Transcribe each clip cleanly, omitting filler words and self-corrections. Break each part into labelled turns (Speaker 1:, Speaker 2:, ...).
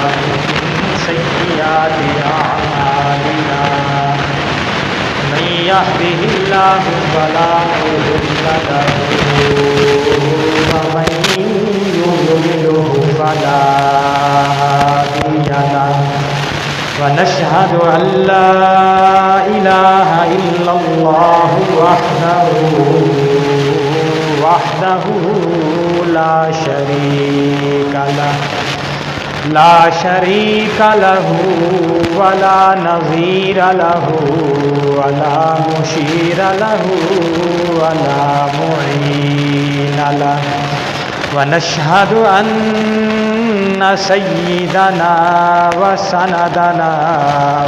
Speaker 1: ومن سيئات أعمالنا من يهده الله فلا مضل له ومن يضلله فلا هادي له ونشهد أن لا إله إلا الله وحده لا شريك له ولا نظير له ولا مشير له ولا معين له ونشهد أن سيدنا وسندنا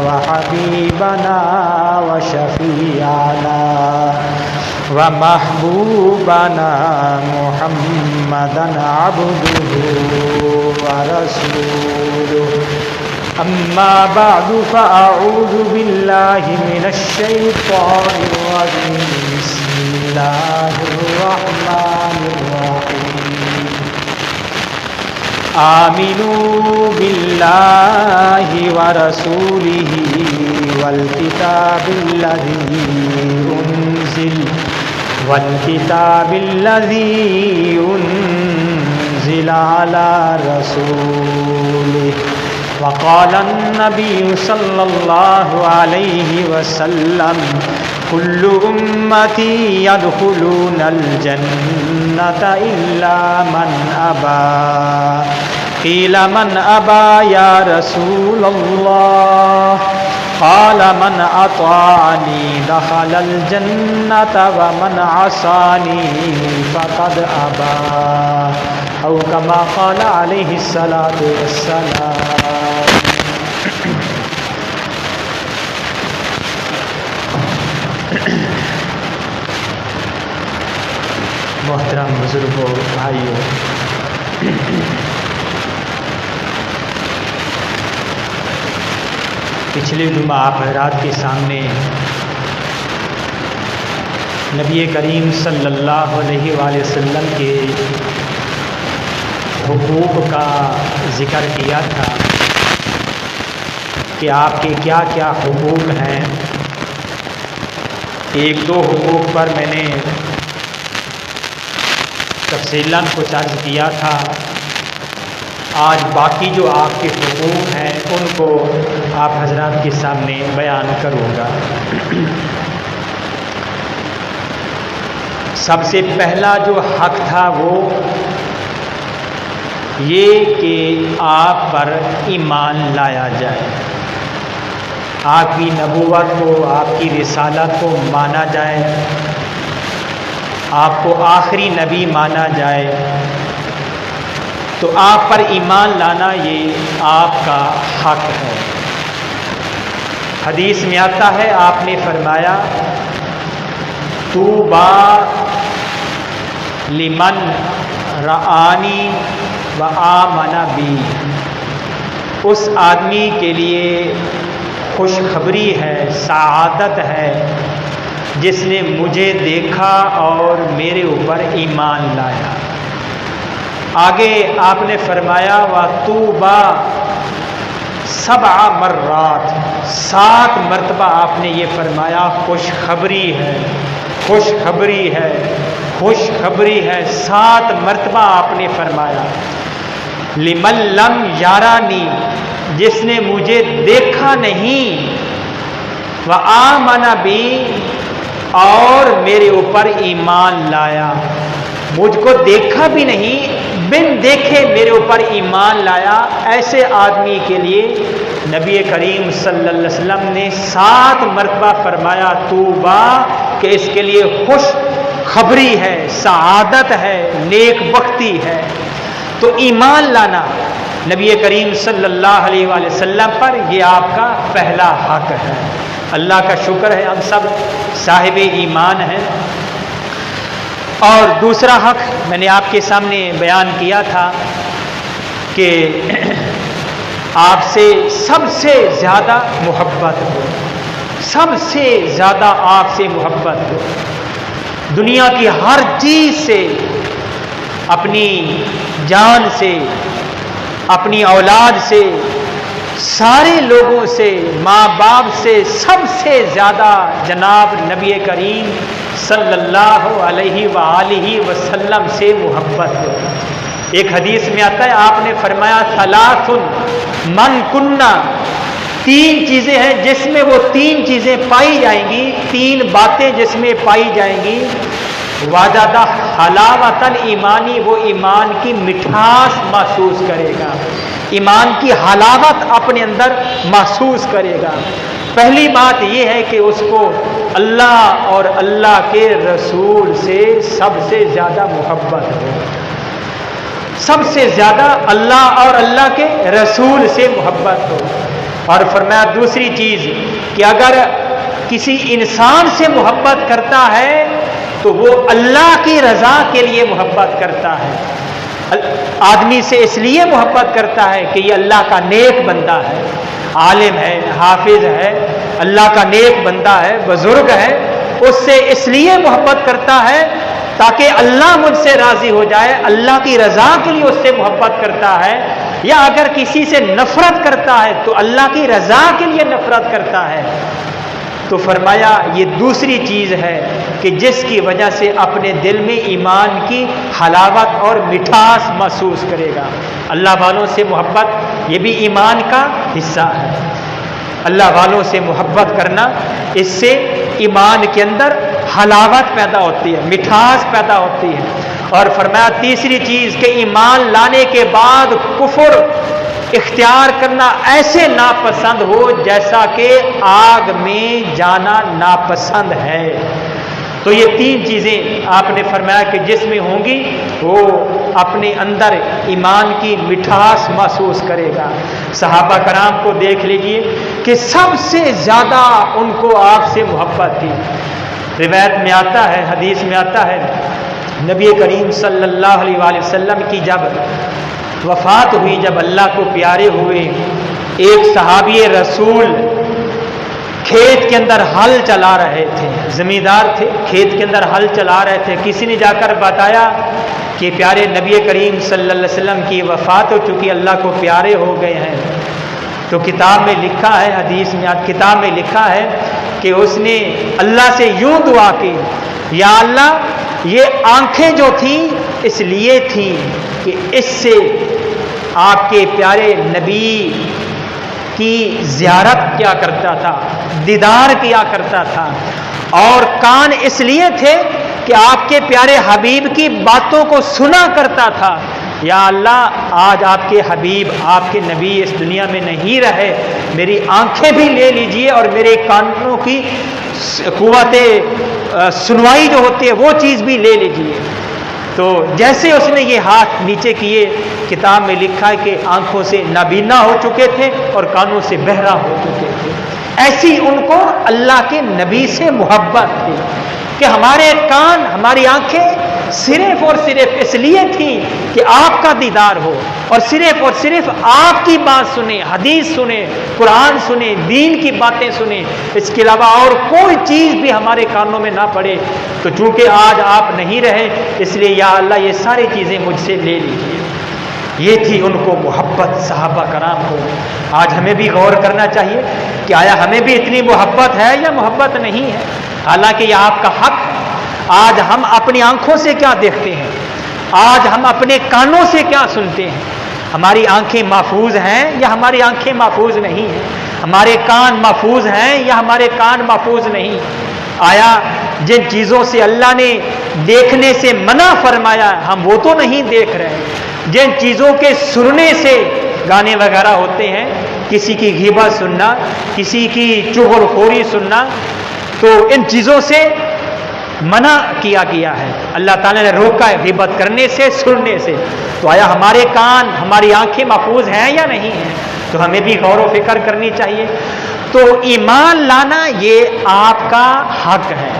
Speaker 1: وحبيبنا وشفيعنا ومحبوبنا محمدا عبده ورسوله أما بعد فأعوذ بالله من الشيطان الرجيم بسم الله الرحمن الرحيم آمنوا بالله ورسوله والكتاب الذي أنزل على رسوله وقال النبي صلى الله عليه وسلم كل أمتي يدخلون الجنة إلا من أبى قيل من أبى يا رسول الله قال من أطاعني دخل الجنة ومن عصاني فقد أبى أو كما قال عليه الصلاة والسلام. محترم بزرگوں، بھائیوں، پچھلے جمعہ آپ حضرات کے سامنے نبی کریم صلی اللہ علیہ وآلہ وسلم کے حقوق کا ذکر کیا تھا کہ آپ کے کیا کیا حقوق ہیں. ایک دو حقوق پر میں نے تفصیلاً کچھ عرض کیا تھا. آج باقی جو آپ کے حقوق ہیں ان کو آپ حضرات کے سامنے بیان کروں گا. سب سے پہلا جو حق تھا وہ یہ کہ آپ پر ایمان لایا جائے، آپ کی نبوت کو، آپ کی رسالت کو مانا جائے، آپ کو آخری نبی مانا جائے. تو آپ پر ایمان لانا یہ آپ کا حق ہے. حدیث میں آتا ہے، آپ نے فرمایا طوبیٰ لمن رآنی وآمن بی، اس آدمی کے لیے خوشخبری ہے، سعادت ہے جس نے مجھے دیکھا اور میرے اوپر ایمان لایا. آگے آپ نے فرمایا وَطُوبَى 7 مرات، 7 مرتبہ آپ نے یہ فرمایا خوشخبری ہے، خوشخبری ہے، خوشخبری ہے. 7 مرتبہ آپ نے فرمایا. لمن لم یارانی، جس نے مجھے دیکھا نہیں، وآمن بی، اور میرے اوپر ایمان لایا. مجھ کو دیکھا بھی نہیں، بن دیکھے میرے اوپر ایمان لایا. ایسے آدمی کے لیے نبی کریم صلی اللہ علیہ وسلم نے 7 مرتبہ فرمایا طوبیٰ، کہ اس کے لیے خوش خبری ہے، سعادت ہے، نیک بختی ہے. تو ایمان لانا نبی کریم صلی اللہ علیہ وآلہ وسلم پر یہ آپ کا پہلا حق ہے. اللہ کا شکر ہے ہم سب صاحب ایمان ہیں. اور دوسرا حق میں نے آپ کے سامنے بیان کیا تھا کہ آپ سے سب سے زیادہ محبت ہو، سب سے زیادہ آپ سے محبت ہو. دنیا کی ہر چیز سے، اپنی جان سے، اپنی اولاد سے، سارے لوگوں سے، ماں باپ سے سب سے زیادہ جناب نبی کریم صلی اللہ علیہ وآلہ وسلم سے محبت ہو۔ ایک حدیث میں آتا ہے، آپ نے فرمایا ثلاث من کنہ، تین چیزیں ہیں جس میں وہ تین چیزیں پائی جائیں گی، تین باتیں جس میں پائی جائیں گی، وجدہ حلاوۃ الایمانی، وہ ایمان کی مٹھاس محسوس کرے گا، ایمان کی حلاوت اپنے اندر محسوس کرے گا۔ پہلی بات یہ ہے کہ اس کو اللہ اور اللہ کے رسول سے سب سے زیادہ محبت ہو، سب سے زیادہ اللہ اور اللہ کے رسول سے محبت ہو۔ اور فرمایا دوسری چیز کہ اگر کسی انسان سے محبت کرتا ہے تو وہ اللہ کی رضا کے لیے محبت کرتا ہے۔ آدمی سے اس لیے محبت کرتا ہے کہ یہ اللہ کا نیک بندہ ہے، عالم ہے، حافظ ہے، اللہ کا نیک بندہ ہے، بزرگ ہے، اس سے اس لیے محبت کرتا ہے تاکہ اللہ مجھ سے راضی ہو جائے، اللہ کی رضا کے لیے اس سے محبت کرتا ہے۔ یا اگر کسی سے نفرت کرتا ہے تو اللہ کی رضا کے لیے نفرت کرتا ہے۔ تو فرمایا یہ دوسری چیز ہے کہ جس کی وجہ سے اپنے دل میں ایمان کی حلاوت اور مٹھاس محسوس کرے گا۔ اللہ والوں سے محبت یہ بھی ایمان کا حصہ ہے۔ اللہ والوں سے محبت کرنا، اس سے ایمان کے اندر حلاوت پیدا ہوتی ہے، مٹھاس پیدا ہوتی ہے۔ اور فرمایا تیسری چیز کہ ایمان لانے کے بعد کفر اختیار کرنا ایسے ناپسند ہو جیسا کہ آگ میں جانا ناپسند ہے۔ تو یہ تین چیزیں آپ نے فرمایا کہ جس میں ہوں گی وہ اپنے اندر ایمان کی مٹھاس محسوس کرے گا۔ صحابہ کرام کو دیکھ لیجئے کہ سب سے زیادہ ان کو آپ سے محبت تھی۔ روایت میں آتا ہے، حدیث میں آتا ہے، نبی کریم صلی اللہ علیہ وآلہ وسلم کی جب وفات ہوئی، جب اللہ کو پیارے ہوئے، ایک صحابی رسول کھیت کے اندر ہل چلا رہے تھے، زمیندار تھے، کھیت کے اندر ہل چلا رہے تھے۔ کسی نے جا کر بتایا کہ پیارے نبی کریم صلی اللہ علیہ وسلم کی وفات ہو چکی، اللہ کو پیارے ہو گئے ہیں۔ تو کتاب میں لکھا ہے، حدیث میں کتاب میں لکھا ہے کہ اس نے اللہ سے یوں دعا کی، یا اللہ یہ آنکھیں جو تھیں اس لیے تھیں کہ اس سے آپ کے پیارے نبی کی زیارت کیا کرتا تھا، دیدار کیا کرتا تھا، اور کان اس لیے تھے کہ آپ کے پیارے حبیب کی باتوں کو سنا کرتا تھا۔ یا اللہ آج آپ کے حبیب، آپ کے نبی اس دنیا میں نہیں رہے، میری آنکھیں بھی لے لیجئے اور میرے کانوں کی قوت سنوائی جو ہوتی ہے وہ چیز بھی لے لیجئے۔ تو جیسے اس نے یہ ہاتھ نیچے کیے، کتاب میں لکھا ہے کہ آنکھوں سے نابینا ہو چکے تھے اور کانوں سے بہرا ہو چکے تھے۔ ایسی ان کو اللہ کے نبی سے محبت تھی کہ ہمارے کان، ہماری آنکھیں صرف اور صرف اس لیے تھیں کہ آپ کا دیدار ہو، اور صرف آپ کی بات سنیں، حدیث سنیں، قرآن سنیں، دین کی باتیں سنیں، اس کے علاوہ اور کوئی چیز بھی ہمارے کانوں میں نہ پڑے۔ تو چونکہ آج آپ نہیں رہے، اس لیے یا اللہ یہ ساری چیزیں مجھ سے لے لیجیے۔ یہ تھی ان کو محبت صحابہ کرام کو۔ آج ہمیں بھی غور کرنا چاہیے کہ آیا ہمیں بھی اتنی محبت ہے یا محبت نہیں ہے؟ حالانکہ یہ آپ کا حق ہے۔ آج ہم اپنی آنکھوں سے کیا دیکھتے ہیں، آج ہم اپنے کانوں سے کیا سنتے ہیں؟ ہماری آنکھیں محفوظ ہیں یا ہماری آنکھیں محفوظ نہیں ہیں؟ ہمارے کان محفوظ ہیں یا ہمارے کان محفوظ نہیں؟ آیا جن چیزوں سے اللہ نے دیکھنے سے منع فرمایا ہم وہ تو نہیں دیکھ رہے ہیں؟ جن چیزوں کے سننے سے گانے وغیرہ ہوتے ہیں، کسی کی غیبت سننا، کسی کی چغل خوری سننا، تو ان چیزوں سے منع کیا گیا ہے، اللہ تعالیٰ نے روکا ہے غیبت کرنے سے، سننے سے۔ تو آیا ہمارے کان، ہماری آنکھیں محفوظ ہیں یا نہیں ہیں؟ تو ہمیں بھی غور و فکر کرنی چاہیے۔ تو ایمان لانا یہ آپ کا حق ہے،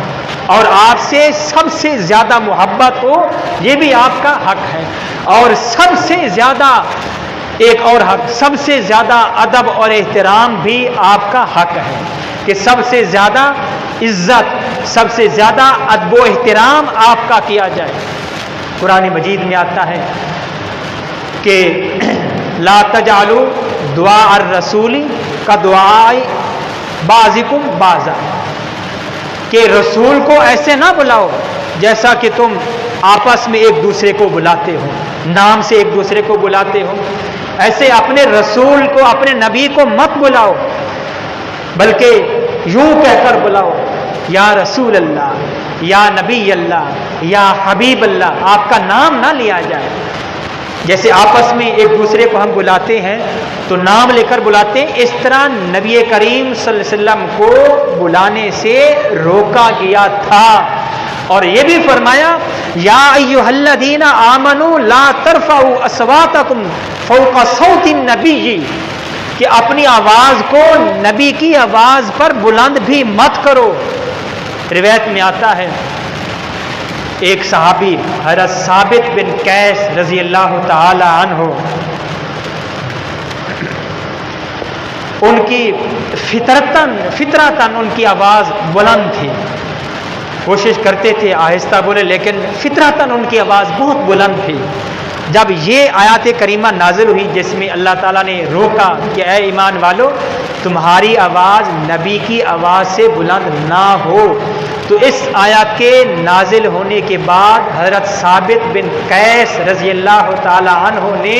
Speaker 1: اور آپ سے سب سے زیادہ محبت ہو یہ بھی آپ کا حق ہے، اور سب سے زیادہ ایک اور حق، سب سے زیادہ ادب اور احترام بھی آپ کا حق ہے کہ سب سے زیادہ عزت، سب سے زیادہ ادب و احترام آپ کا کیا جائے۔ قرآن مجید میں آتا ہے کہ لا تجعلوا دعاء الرسول کا دعاء بعضکم بعضا، کہ رسول کو ایسے نہ بلاؤ جیسا کہ تم آپس میں ایک دوسرے کو بلاتے ہو، نام سے ایک دوسرے کو بلاتے ہو، ایسے اپنے رسول کو، اپنے نبی کو مت بلاؤ، بلکہ یوں کہہ کر بلاؤ یا رسول اللہ، یا نبی اللہ، یا حبیب اللہ، آپ کا نام نہ لیا جائے۔ جیسے آپس میں ایک دوسرے کو ہم بلاتے ہیں تو نام لے کر بلاتے ہیں، اس طرح نبی کریم صلی اللہ علیہ وسلم کو بلانے سے روکا گیا تھا۔ اور یہ بھی فرمایا یا ایھا الذین آمنوا لا ترفعوا اصواتکم فوق صوت النبی، کہ اپنی آواز کو نبی کی آواز پر بلند بھی مت کرو۔ روایت میں آتا ہے ایک صحابی حضرت ثابت بن قیس رضی اللہ تعالی عنہ، ان کی فطرتاً ان کی آواز بلند تھی، کوشش کرتے تھے آہستہ بولے، لیکن فطرتاً ان کی آواز بہت بلند تھی۔ جب یہ آیات کریمہ نازل ہوئی جس میں اللہ تعالیٰ نے روکا کہ اے ایمان والو تمہاری آواز نبی کی آواز سے بلند نہ ہو، تو اس آیات کے نازل ہونے کے بعد حضرت ثابت بن قیس رضی اللہ تعالی عنہ نے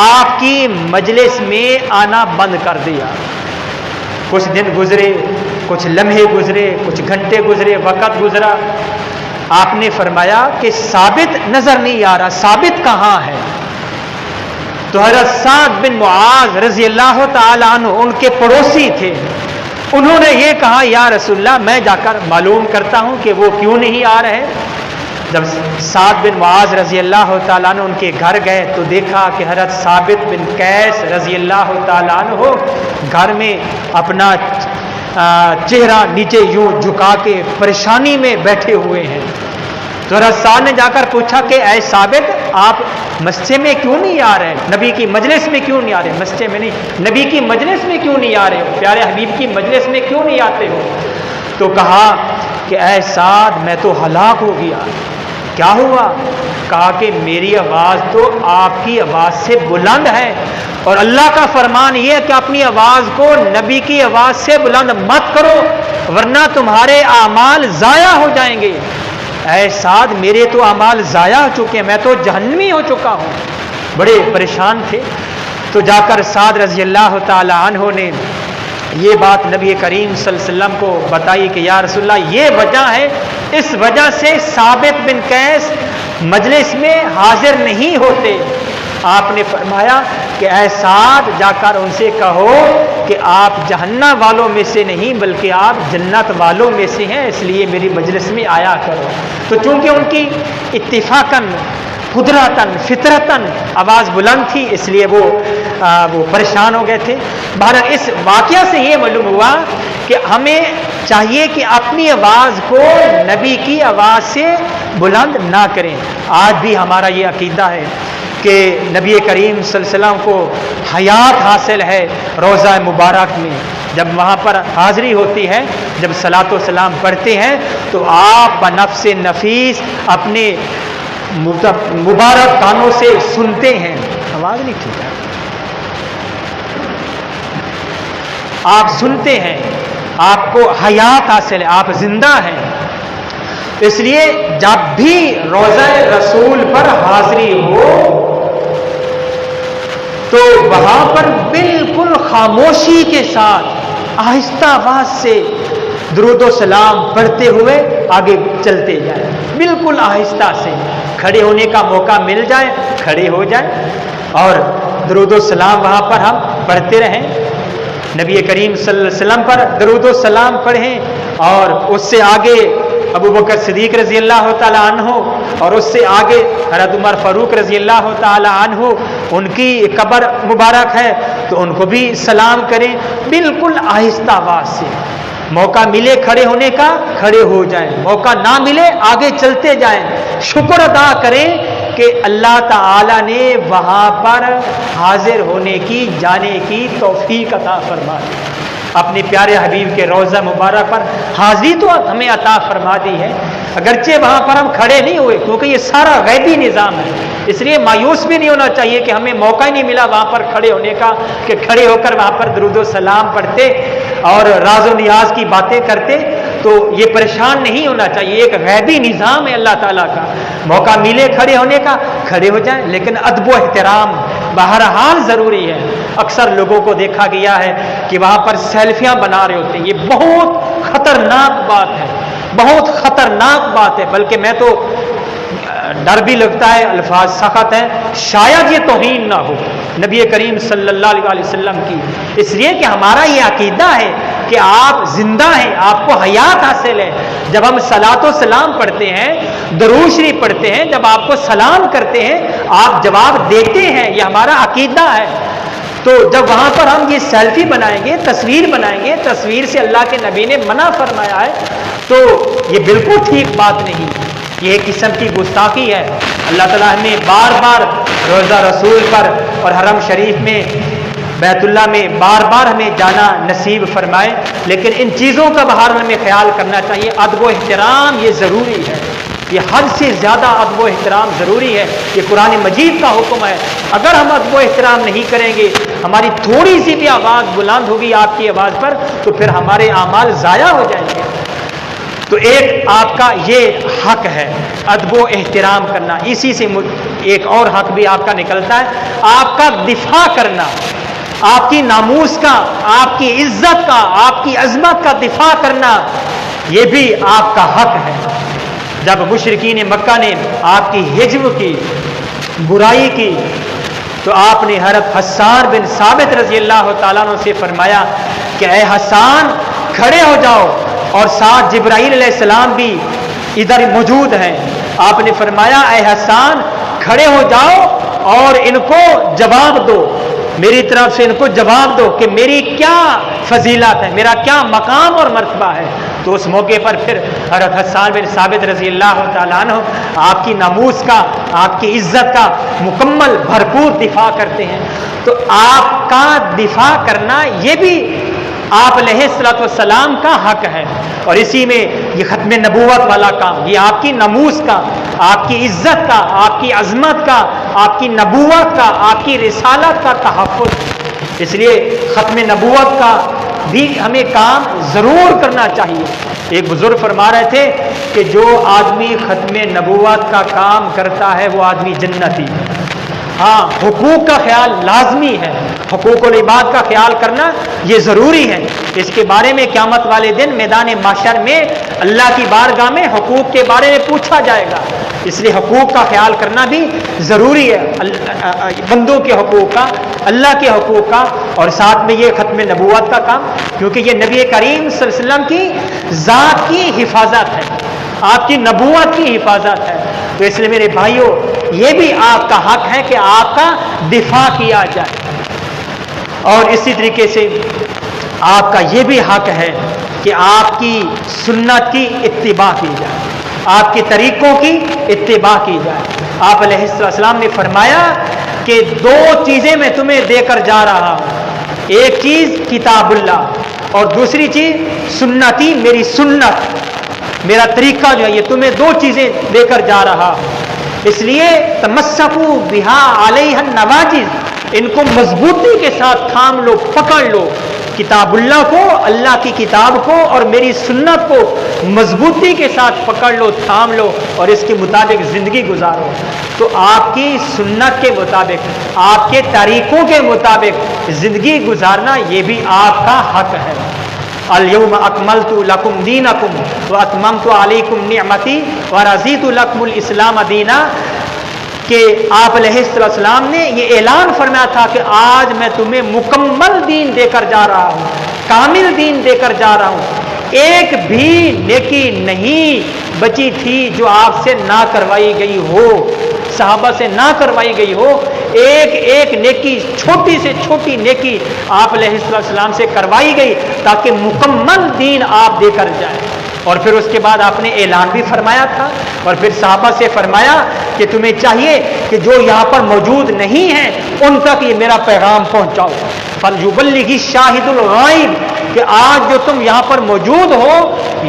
Speaker 1: آپ کی مجلس میں آنا بند کر دیا۔ کچھ دن گزرے، کچھ لمحے گزرے، کچھ گھنٹے گزرے، وقت گزرا، آپ نے فرمایا کہ ثابت نظر نہیں آ رہا، ثابت کہاں ہے؟ تو حضرت سعد بن معاذ رضی اللہ تعالی عنہ ان کے پڑوسی تھے، انہوں نے یہ کہا یا رسول اللہ میں جا کر معلوم کرتا ہوں کہ وہ کیوں نہیں آ رہے۔ جب سعد بن معاذ رضی اللہ تعالیٰ عنہ ان کے گھر گئے تو دیکھا کہ حضرت ثابت بن قیس رضی اللہ تعالیٰ عنہ گھر میں اپنا چہرہ نیچے یوں جھکا کے پریشانی میں بیٹھے ہوئے ہیں۔ تو حضرت سعد نے جا کر پوچھا کہ اے ثابت آپ مسجد میں کیوں نہیں آ رہے، نبی کی مجلس میں کیوں نہیں آ رہے؟ مسجد میں نہیں، نبی کی مجلس میں کیوں نہیں آ رہے ہو، پیارے حبیب کی مجلس میں کیوں نہیں آتے ہو؟ تو کہا کہ اے سعد میں تو ہلاک ہو گیا۔ کیا ہوا؟ کہا کہ میری آواز تو آپ کی آواز سے بلند ہے، اور اللہ کا فرمان یہ ہے کہ اپنی آواز کو نبی کی آواز سے بلند مت کرو ورنہ تمہارے اعمال ضائع ہو جائیں گے۔ اے سعد میرے تو اعمال ضائع ہو چکے ہیں، میں تو جہنمی ہو چکا ہوں۔ بڑے پریشان تھے۔ تو جا کر سعد رضی اللہ تعالی عنہ نے یہ بات نبی کریم صلی اللہ علیہ وسلم کو بتائی کہ یا رسول اللہ یہ وجہ ہے، اس وجہ سے ثابت بن قیس مجلس میں حاضر نہیں ہوتے۔ آپ نے فرمایا کہ اے سعد جا کر ان سے کہو کہ آپ جہنم والوں میں سے نہیں بلکہ آپ جنت والوں میں سے ہیں، اس لیے میری مجلس میں آیا کرو۔ تو چونکہ ان کی اتفاقاً قدرتاً فطرتاً آواز بلند تھی اس لیے وہ پریشان ہو گئے تھے۔ بہرحال اس واقعہ سے یہ معلوم ہوا کہ ہمیں چاہیے کہ اپنی آواز کو نبی کی آواز سے بلند نہ کریں۔ آج بھی ہمارا یہ عقیدہ ہے کہ نبی کریم صلی اللہ علیہ وسلم کو حیات حاصل ہے روضہ مبارک میں، جب وہاں پر حاضری ہوتی ہے، جب صلاۃ و سلام پڑھتے ہیں تو آپ بنفس نفیس اپنے مبارک کانوں سے سنتے ہیں۔ آواز نہیں ٹھیک ہے، آپ سنتے ہیں، آپ کو حیات حاصل ہے، آپ زندہ ہیں۔ اس لیے جب بھی روضہ رسول پر حاضری ہو تو وہاں پر بالکل خاموشی کے ساتھ آہستہ آواز سے درود و سلام پڑھتے ہوئے آگے چلتے جائیں، بالکل آہستہ سے۔ کھڑے ہونے کا موقع مل جائے کھڑے ہو جائیں اور درود و سلام وہاں پر ہم پڑھتے رہیں، نبی کریم صلی اللہ علیہ وسلم پر درود و سلام پڑھیں، اور اس سے آگے ابو بکر صدیق رضی اللہ تعالی عنہ، اور اس سے آگے حضرت عمر فاروق رضی اللہ تعالی عنہ، ان کی قبر مبارک ہے تو ان کو بھی سلام کریں، بالکل آہستہ آواز سے۔ موقع ملے کھڑے ہونے کا کھڑے ہو جائیں، موقع نہ ملے آگے چلتے جائیں۔ شکر ادا کریں کہ اللہ تعالی نے وہاں پر حاضر ہونے کی جانے کی توفیق عطا فرما دی، اپنے پیارے حبیب کے روضہ مبارک پر حاضری تو ہمیں عطا فرما دی ہے، اگرچہ وہاں پر ہم کھڑے نہیں ہوئے کیونکہ یہ سارا غیبی نظام ہے، اس لیے مایوس بھی نہیں ہونا چاہیے کہ ہمیں موقع ہی نہیں ملا وہاں پر کھڑے ہونے کا کہ کھڑے ہو کر وہاں پر درود و سلام پڑھتے اور راز و نیاز کی باتیں کرتے، تو یہ پریشان نہیں ہونا چاہیے، ایک غیبی نظام ہے اللہ تعالیٰ کا، موقع ملے کھڑے ہونے کا کھڑے ہو جائیں، لیکن ادب و احترام بہرحال ضروری ہے۔ اکثر لوگوں کو دیکھا گیا ہے کہ وہاں پر سیلفیاں بنا رہے ہوتے ہیں، یہ بہت خطرناک بات ہے، بہت خطرناک بات ہے، بلکہ میں تو ڈر بھی لگتا ہے، الفاظ سخت ہیں، شاید یہ توہین نہ ہو نبی کریم صلی اللہ علیہ وسلم کی، اس لیے کہ ہمارا یہ عقیدہ ہے کہ آپ زندہ ہیں، آپ کو حیات حاصل ہے۔ جب ہم صلاۃ و سلام پڑھتے ہیں، درود شریف پڑھتے ہیں، جب آپ کو سلام کرتے ہیں آپ جواب دیتے ہیں، یہ ہمارا عقیدہ ہے۔ تو جب وہاں پر ہم یہ سیلفی بنائیں گے، تصویر بنائیں گے، تصویر سے اللہ کے نبی نے منع فرمایا ہے، تو یہ بالکل ٹھیک بات نہیں، یہ ایک قسم کی گستاخی ہے۔ اللہ تعالیٰ ہمیں بار بار روضہ رسول پر اور حرم شریف میں بیت اللہ میں بار بار ہمیں جانا نصیب فرمائے، لیکن ان چیزوں کا بہرحال ہمیں خیال کرنا چاہیے۔ ادب و احترام یہ ضروری ہے، یہ حد سے زیادہ ادب و احترام ضروری ہے، یہ قرآن مجید کا حکم ہے۔ اگر ہم ادب و احترام نہیں کریں گے، ہماری تھوڑی سی بھی آواز بلند ہوگی آپ کی آواز پر، تو پھر ہمارے اعمال ضائع ہو جائیں گے۔ تو ایک آپ کا یہ حق ہے ادب و احترام کرنا، اسی سے ایک اور حق بھی آپ کا نکلتا ہے، آپ کا دفاع کرنا، آپ کی ناموس کا، آپ کی عزت کا، آپ کی عظمت کا دفاع کرنا، یہ بھی آپ کا حق ہے۔ جب مشرکین مکہ نے آپ کی ہجو کی، برائی کی، تو آپ نے حضرت حسان بن ثابت رضی اللہ تعالیٰ عنہ سے فرمایا کہ اے حسان کھڑے ہو جاؤ، اور ساتھ جبرائیل علیہ السلام بھی ادھر موجود ہیں۔ آپ نے فرمایا اے حسان کھڑے ہو جاؤ اور ان کو جواب دو، میری طرف سے ان کو جواب دو کہ میری کیا فضیلت ہے، میرا کیا مقام اور مرتبہ ہے۔ تو اس موقع پر پھر حضرت حسان بن ثابت رضی اللہ تعالیٰ عنہ آپ کی ناموس کا، آپ کی عزت کا مکمل بھرپور دفاع کرتے ہیں۔ تو آپ کا دفاع کرنا یہ بھی آپ علیہ الصلوۃ والسلام کا حق ہے، اور اسی میں یہ ختم نبوت والا کام، یہ آپ کی ناموس کا، آپ کی عزت کا، آپ کی عظمت کا، آپ کی نبوت کا، آپ کی رسالت کا تحفظ، اس لیے ختم نبوت کا بھی ہمیں کام ضرور کرنا چاہیے۔ ایک بزرگ فرما رہے تھے کہ جو آدمی ختم نبوت کا کام کرتا ہے وہ آدمی جنتی ہے۔ ہاں، حقوق کا خیال لازمی ہے، حقوق العباد کا خیال کرنا یہ ضروری ہے۔ اس کے بارے میں قیامت والے دن میدان محشر میں اللہ کی بارگاہ میں حقوق کے بارے میں پوچھا جائے گا، اس لیے حقوق کا خیال کرنا بھی ضروری ہے، بندوں کے حقوق کا، اللہ کے حقوق کا، اور ساتھ میں یہ ختم نبوت کا کام، کیونکہ یہ نبی کریم صلی اللہ علیہ وسلم کی ذات کی حفاظت ہے، آپ کی نبوت کی حفاظت ہے۔ تو اس لیے میرے بھائیوں یہ بھی آپ کا حق ہے کہ آپ کا دفاع کیا جائے، اور اسی طریقے سے آپ کا یہ بھی حق ہے کہ آپ کی سنت کی اتباع کی جائے، آپ کے طریقوں کی اتباع کی جائے۔ آپ علیہ السلام نے فرمایا کہ دو چیزیں میں تمہیں دے کر جا رہا ہوں، ایک چیز کتاب اللہ اور دوسری چیز سنتی، میری سنت، میرا طریقہ جو ہے، یہ تمہیں دو چیزیں دے کر جا رہا ہوں، اس لیے تمسکوا بہا علیہ النواجذ، ان کو مضبوطی کے ساتھ تھام لو، پکڑ لو، کتاب اللہ کو، اللہ کی کتاب کو، اور میری سنت کو مضبوطی کے ساتھ پکڑ لو، تھام لو، اور اس کے مطابق زندگی گزارو۔ تو آپ کی سنت کے مطابق، آپ کے طریقوں کے مطابق زندگی گزارنا یہ بھی آپ کا حق ہے۔ الیوم اکملت لکم دینکم واتممت علیکم نعمتی ورضیت لکم الاسلام دینا، کہ آپ علیہ السلام نے یہ اعلان فرمایا تھا کہ آج میں تمہیں مکمل دین دے کر جا رہا ہوں، کامل دین دے کر جا رہا ہوں، ایک بھی نیکی نہیں بچی تھی جو آپ سے نہ کروائی گئی ہو، صحابہ سے نہ کروائی گئی ہو، ایک ایک نیکی، چھوٹی سے چھوٹی نیکی آپ علیہ السلام سے کروائی گئی تاکہ مکمل دین آپ دے کر جائیں۔ اور پھر اس کے بعد آپ نے اعلان بھی فرمایا تھا، اور پھر صحابہ سے فرمایا کہ تمہیں چاہیے کہ جو یہاں پر موجود نہیں ہیں ان تک یہ میرا پیغام پہنچاؤ، فَلْيُبَلِّغِ الشَّاهِدُ الْغَائِبُ، کہ آج جو تم یہاں پر موجود ہو،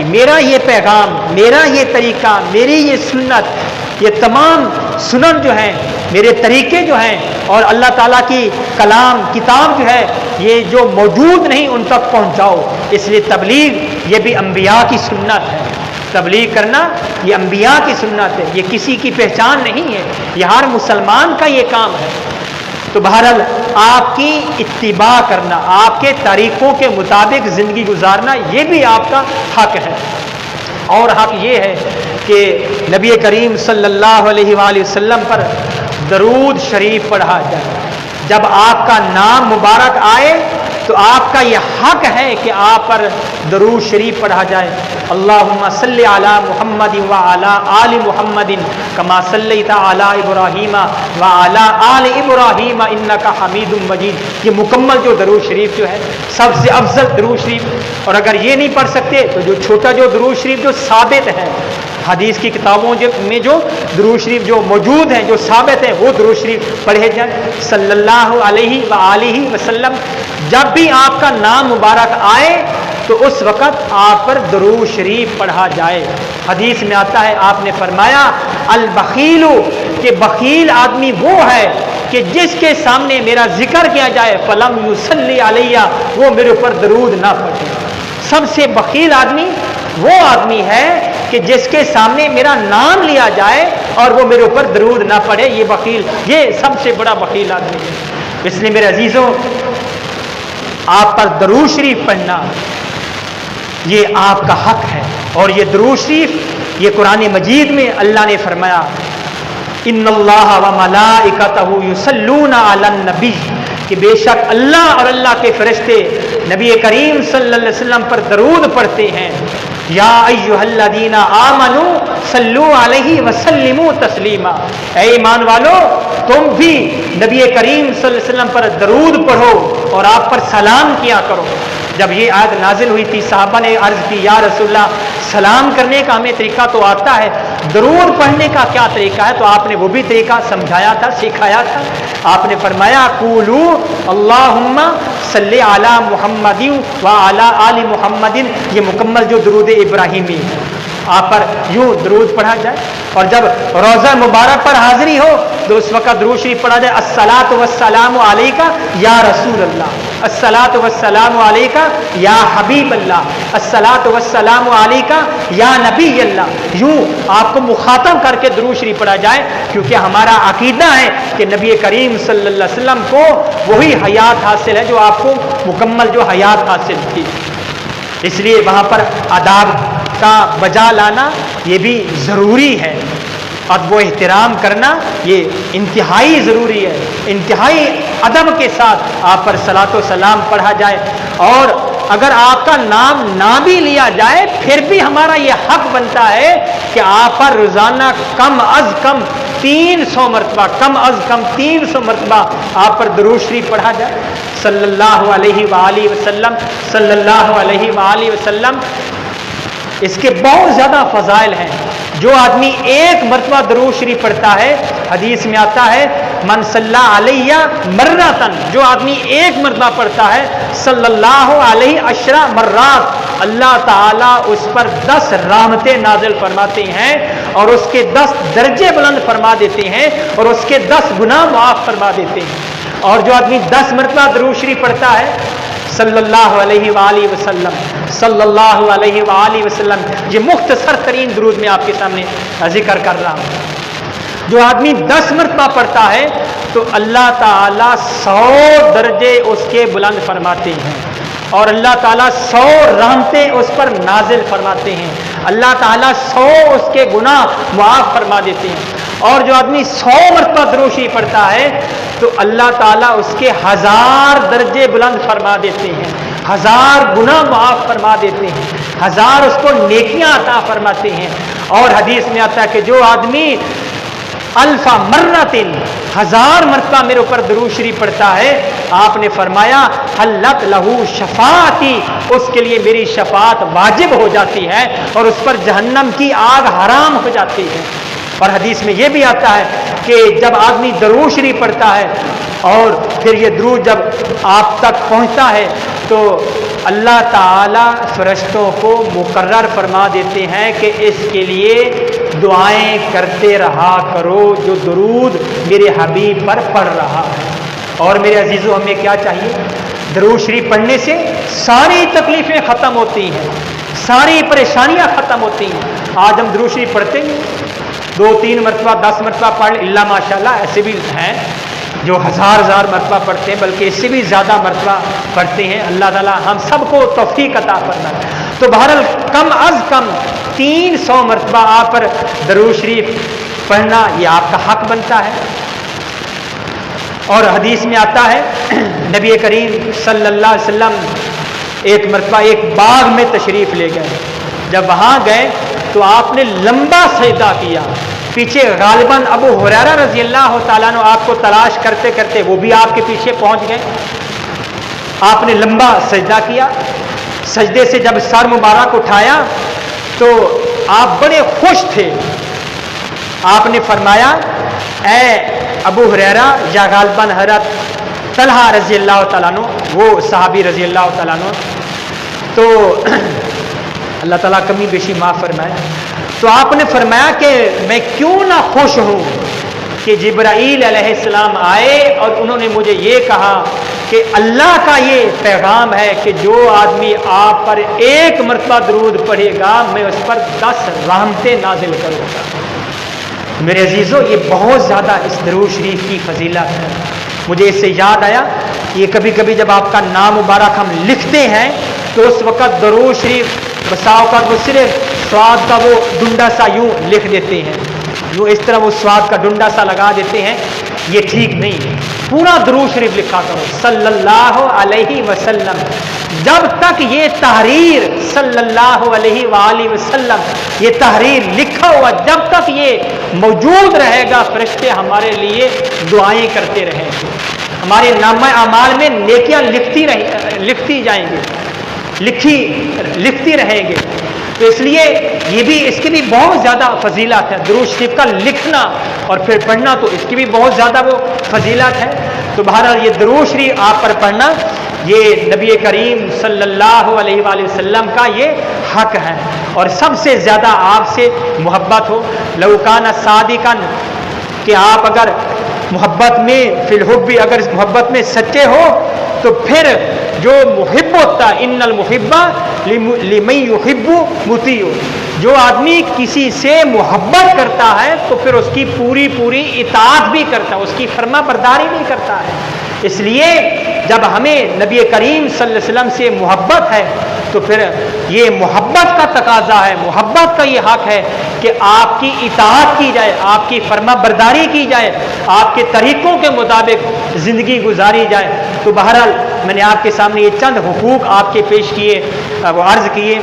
Speaker 1: میرا یہ پیغام، میرا یہ طریقہ، میری یہ سنت، یہ تمام سنن جو ہیں، میرے طریقے جو ہیں، اور اللہ تعالیٰ کی کلام کتاب جو ہے، یہ جو موجود نہیں ان تک پہنچاؤ۔ اس لیے تبلیغ یہ بھی انبیاء کی سنت ہے، تبلیغ کرنا یہ انبیاء کی سنت ہے، یہ کسی کی پہچان نہیں ہے، یہ ہر مسلمان کا یہ کام ہے۔ تو بہرحال آپ کی اتباع کرنا، آپ کے طریقوں کے مطابق زندگی گزارنا، یہ بھی آپ کا حق ہے۔ اور حق یہ ہے کہ نبی کریم صلی اللہ علیہ وآلہ وسلم پر درود شریف پڑھا جائے۔ جب آپ کا نام مبارک آئے تو آپ کا یہ حق ہے کہ آپ پر درود شریف پڑھا جائے۔ اللہم صلی علی محمد وعلی آل محمد کما صلیت علی ابراہیم وعلی آل ابراہیم انک حمید مجید۔ یہ مکمل جو درود شریف جو ہے، سب سے افضل درود شریف۔ اور اگر یہ نہیں پڑھ سکتے تو جو چھوٹا جو درود شریف جو ثابت ہے حدیث کی کتابوں میں، جو درود شریف جو موجود ہیں، جو ثابت ہیں، وہ درود شریف پڑھے جائیں صلی اللہ علیہ وآلہ وسلم۔ جب بھی آپ کا نام مبارک آئے تو اس وقت آپ پر درود شریف پڑھا جائے۔ حدیث میں آتا ہے، آپ نے فرمایا البخیل، کہ بخیل آدمی وہ ہے کہ جس کے سامنے میرا ذکر کیا جائے فلم یصلی علیہ، وہ میرے اوپر درود نہ پڑھے۔ سب سے بخیل آدمی وہ آدمی ہے کہ جس کے سامنے میرا نام لیا جائے اور وہ میرے اوپر درود نہ پڑھے۔ یہ بخیل، یہ سب سے بڑا بخیل آدمی ہے۔ اس لیے میرے عزیزوں، آپ پر درود شریف پڑھنا یہ آپ کا حق ہے۔ اور یہ درود شریف، یہ قرآن مجید میں اللہ نے فرمایا ان اللہ و ملائکتہ یصلون علی النبی، کہ بے شک اللہ اور اللہ کے فرشتے نبی کریم صلی اللہ علیہ وسلم پر درود پڑھتے ہیں۔ یا ایھا الذین آمنوا صلوا علیہ وسلموا تسلیما، اے ایمان والو تم بھی نبی کریم صلی اللہ علیہ وسلم پر درود پڑھو اور آپ پر سلام کیا کرو۔ جب یہ آیت نازل ہوئی تھی، صحابہ نے عرض کی یا رسول اللہ، سلام کرنے کا ہمیں طریقہ تو آتا ہے، درود پڑھنے کا کیا طریقہ ہے؟ تو آپ نے وہ بھی طریقہ سمجھایا تھا، سکھایا تھا۔ آپ نے فرمایا قولوا اللہم صلی علی محمد وعلی آل محمد، یہ مکمل جو درود ابراہیمی ہے، آپ پر یوں درود پڑھا جائے۔ اور جب روزہ مبارک پر حاضری ہو تو اس وقت درود شریف پڑھا جائے الصلاۃ والسلام علیکہ یا رسول اللہ، الصلاۃ والسلام علیکہ یا حبیب اللہ، الصلاۃ والسلام علیکہ یا نبی اللہ۔ یوں آپ کو مخاطب کر کے درود شریف پڑھا جائے، کیونکہ ہمارا عقیدہ ہے کہ نبی کریم صلی اللہ علیہ وسلم کو وہی حیات حاصل ہے جو آپ کو مکمل جو حیات حاصل تھی۔ اس لیے وہاں پر آداب کا بجا لانا یہ بھی ضروری ہے، ادب و احترام کرنا یہ انتہائی ضروری ہے۔ انتہائی ادب کے ساتھ آپ پر صلاۃ و سلام پڑھا جائے، اور اگر آپ کا نام نہ بھی لیا جائے پھر بھی ہمارا یہ حق بنتا ہے کہ آپ پر روزانہ کم از کم 300 مرتبہ، کم از کم 300 مرتبہ آپ پر درود شریف پڑھا جائے صلی اللہ علیہ وآلہ وسلم، صلی اللہ علیہ وآلہ وسلم۔ اس کے بہت زیادہ فضائل ہیں۔ جو آدمی ایک مرتبہ درود شریف پڑھتا ہے، حدیث میں آتا ہے من صلی علیہ مرتن، جو آدمی ایک مرتبہ پڑھتا ہے صلی اللہ علیہ عشرہ مرات، اللہ تعالیٰ اس پر 10 رحمتیں نازل فرماتے ہیں اور اس کے 10 درجے بلند فرما دیتے ہیں اور اس کے 10 گناہ معاف فرما دیتے ہیں۔ اور جو آدمی 10 مرتبہ درود شریف پڑھتا ہے صلی اللہ علیہ وآلہ وسلم، صلی اللہ علیہ وآلہ وسلم، یہ مختصر ترین درود میں آپ کے سامنے ذکر کر رہا ہوں۔ جو آدمی 10 مرتبہ پڑھتا ہے تو اللہ تعالیٰ 100 درجے اس کے بلند فرماتے ہیں اور اللہ تعالیٰ 100 رحمتیں اس پر نازل فرماتے ہیں، اللہ تعالیٰ 100 اس کے گناہ معاف فرما دیتے ہیں۔ اور جو آدمی 100 مرتبہ درود شریف پڑھتا ہے تو اللہ تعالیٰ اس کے 1000 درجے بلند فرما دیتے ہیں، 1000 گناہ معاف فرما دیتے ہیں، 1000 اس کو نیکیاں عطا فرماتے ہیں۔ اور حدیث میں آتا ہے کہ جو آدمی الف مرتن 1000 مرتبہ میرے اوپر درود شریف پڑھتا ہے، آپ نے فرمایا حلت لہو شفاعتی، اس کے لیے میری شفاعت واجب ہو جاتی ہے اور اس پر جہنم کی آگ حرام ہو جاتی ہے۔ اور حدیث میں یہ بھی آتا ہے کہ جب آدمی درود شریف پڑھتا ہے اور پھر یہ درود جب آپ تک پہنچتا ہے تو اللہ تعالی فرشتوں کو مقرر فرما دیتے ہیں کہ اس کے لیے دعائیں کرتے رہا کرو جو درود میرے حبیب پر پڑھ رہا ہے۔ اور میرے عزیزوں، ہمیں کیا چاہیے؟ درود شریف پڑھنے سے ساری تکلیفیں ختم ہوتی ہیں، ساری پریشانیاں ختم ہوتی ہیں۔ آج ہم درود شریف پڑھتے ہیں 2-3 مرتبہ 10 مرتبہ پڑھ لیں، اللہ ماشاء اللہ ایسے بھی ہیں جو ہزار مرتبہ پڑھتے ہیں، بلکہ اس سے بھی زیادہ مرتبہ پڑھتے ہیں۔ اللہ تعالیٰ ہم سب کو توفیق عطا فرمائے۔ تو بہرحال کم از کم 300 مرتبہ آپ پر درود شریف پڑھنا یہ آپ کا حق بنتا ہے۔ اور حدیث میں آتا ہے نبی کریم صلی اللہ علیہ وسلم ایک مرتبہ ایک باغ میں تشریف لے گئے۔ جب وہاں گئے تو آپ نے لمبا سجدہ کیا، پیچھے غالباً ابو ہریرہ رضی اللہ تعالیٰ عنہ آپ کو تلاش کرتے کرتے وہ بھی آپ کے پیچھے پہنچ گئے۔ آپ نے لمبا سجدہ کیا، سجدے سے جب سر مبارک اٹھایا تو آپ بڑے خوش تھے۔ آپ نے فرمایا اے ابو ہریرہ یا غالباً حضرت طلحہ رضی اللہ تعالیٰ عنہ، وہ صحابی رضی اللہ تعالیٰ عنہ، تو اللہ تعالیٰ کمی بیشی معاف فرمائے، تو آپ نے فرمایا کہ میں کیوں نہ خوش ہوں کہ جبرائیل علیہ السلام آئے اور انہوں نے مجھے یہ کہا کہ اللہ کا یہ پیغام ہے کہ جو آدمی آپ پر 1 مرتبہ درود پڑھے گا میں اس پر 10 رحمتیں نازل کروں گا۔ میرے عزیزوں، یہ بہت زیادہ اس درود شریف کی فضیلت ہے۔ مجھے اس سے یاد آیا، یہ کبھی کبھی جب آپ کا نام مبارک ہم لکھتے ہیں تو اس وقت درود شریف بساؤ کا وہ صرف سواد کا وہ ڈنڈا سا یوں لکھ دیتے ہیں، یوں اس طرح وہ سواد کا ڈنڈا سا لگا دیتے ہیں، یہ ٹھیک نہیں ہے۔ پورا درود شریف لکھا کرو صلی اللہ علیہ وسلم، جب تک یہ تحریر صلی اللہ علیہ وآلہ وسلم یہ تحریر لکھا ہوا جب تک یہ موجود رہے گا فرشتے ہمارے لیے دعائیں کرتے رہیں گے، ہمارے نامہ اعمال میں نیکیاں لکھتی جائیں گے، لکھتی رہیں گے۔ تو اس لیے یہ بھی اس کی بھی بہت زیادہ فضیلت ہے، درود شریف کا لکھنا اور پھر پڑھنا تو اس کی بھی بہت زیادہ وہ فضیلت ہے۔ تو بہرحال یہ درود شریف آپ پر پڑھنا یہ نبی کریم صلی اللہ علیہ وآلہ وسلم کا یہ حق ہے، اور سب سے زیادہ آپ سے محبت ہو، لو کان صادقا، کہ آپ اگر محبت میں فی الحب اگر محبت میں سچے ہو تو پھر جو محب ہوتا ہے ان المحب لمن یحب مطیع، جو آدمی کسی سے محبت کرتا ہے تو پھر اس کی پوری اطاعت بھی کرتا ہے، اس کی فرما برداری بھی کرتا ہے۔ اس لیے جب ہمیں نبی کریم صلی اللہ علیہ وسلم سے محبت ہے تو پھر یہ محبت کا تقاضا ہے، محبت کا یہ حق ہے کہ آپ کی اطاعت کی جائے، آپ کی فرما برداری کی جائے، آپ کے طریقوں کے مطابق زندگی گزاری جائے۔ تو بہرحال میں نے آپ کے سامنے یہ چند حقوق آپ کے پیش کیے، وہ عرض کیے۔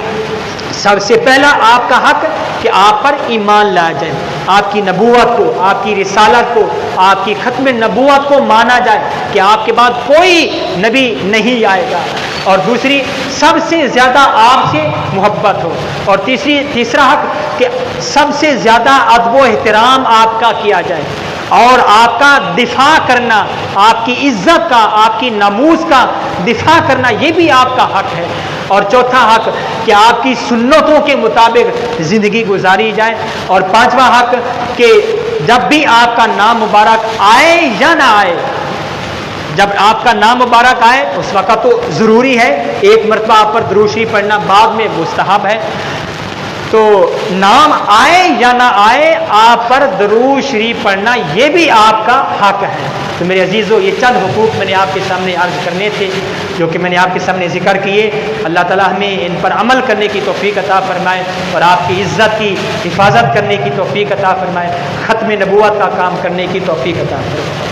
Speaker 1: سب سے پہلا آپ کا حق کہ آپ پر ایمان لایا جائے، آپ کی نبوت کو، آپ کی رسالت کو، آپ کی ختم نبوت کو مانا جائے کہ آپ کے بعد کوئی نبی نہیں آئے گا، اور دوسری سب سے زیادہ آپ سے محبت ہو، اور تیسرا حق کہ سب سے زیادہ ادب و احترام آپ کا کیا جائے، اور آپ کا دفاع کرنا، آپ کی عزت کا، آپ کی ناموس کا دفاع کرنا یہ بھی آپ کا حق ہے، اور چوتھا حق کہ آپ کی سنتوں کے مطابق زندگی گزاری جائے، اور پانچواں حق کہ جب بھی آپ کا نام مبارک آئے یا نہ آئے، جب آپ کا نام مبارک آئے اس وقت تو ضروری ہے 1 مرتبہ آپ پر درود شریف پڑھنا، بعد میں مستحب ہے، تو نام آئے یا نہ آئے آپ پر درود شریف پڑھنا یہ بھی آپ کا حق ہے۔ تو میرے عزیزو، یہ چند حقوق میں نے آپ کے سامنے عرض کرنے تھے جو کہ میں نے آپ کے سامنے ذکر کیے۔ اللہ تعالیٰ ہمیں ان پر عمل کرنے کی توفیق عطا فرمائے اور آپ کی عزت کی حفاظت کرنے کی توفیق عطا فرمائے، ختم نبوت کا کام کرنے کی توفیق عطا فرمائے۔